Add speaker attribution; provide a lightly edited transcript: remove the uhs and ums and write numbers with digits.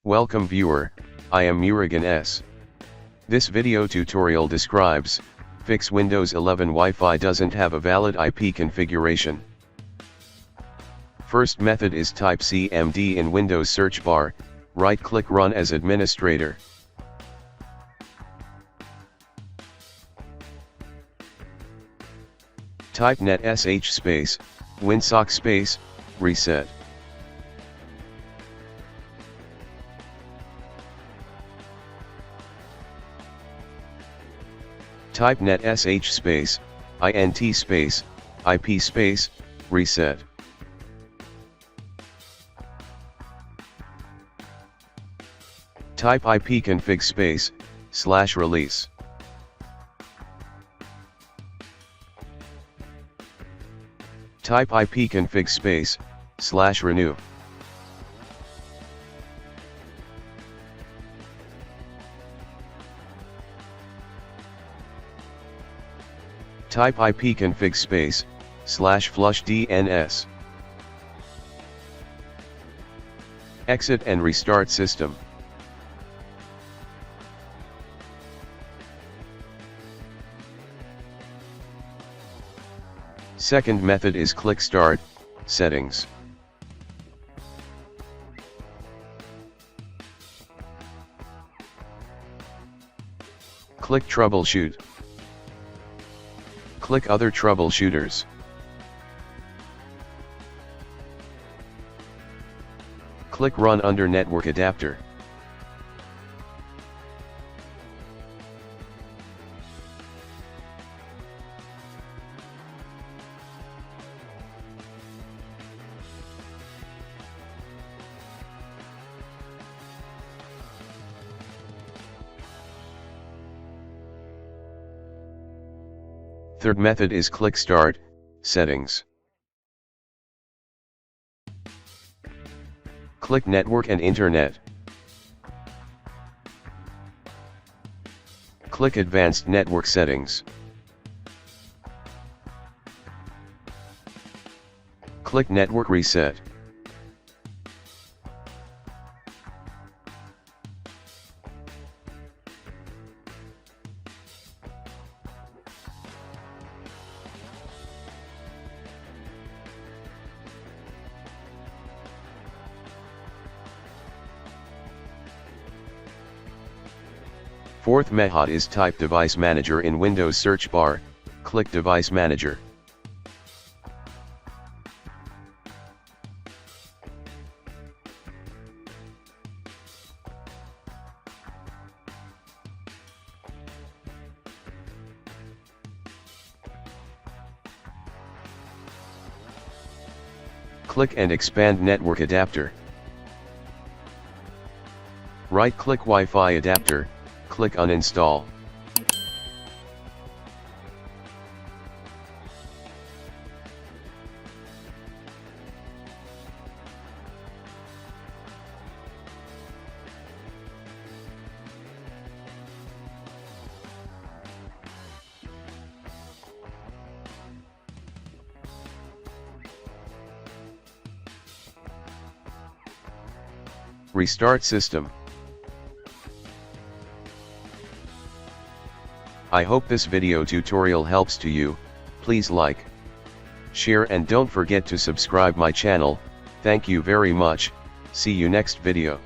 Speaker 1: Welcome viewer, I am Murugan S. This video tutorial describes, fix Windows 11 Wi-Fi doesn't have a valid IP configuration. First method is type CMD in Windows search bar, right-click Run as administrator. Type netsh space, winsock space, reset. Type netsh space, int space, ip space, reset. Type ipconfig space, /release. Type ipconfig space, /renew. Type ipconfig space, /flush DNS. Exit and restart system. Second method is click Start, Settings. Click Troubleshoot. Click Other Troubleshooters. Click Run under Network Adapter. Third method is click Start, Settings. Click Network and Internet. Click Advanced Network Settings. Click Network Reset. Fourth method is type Device Manager in Windows search bar, click Device Manager. Click and expand Network Adapter. Right-click Wi-Fi adapter, click Uninstall. Restart system. I hope this video tutorial helps to you. Please like, share and don't forget to subscribe my channel. Thank you very much. See you next video.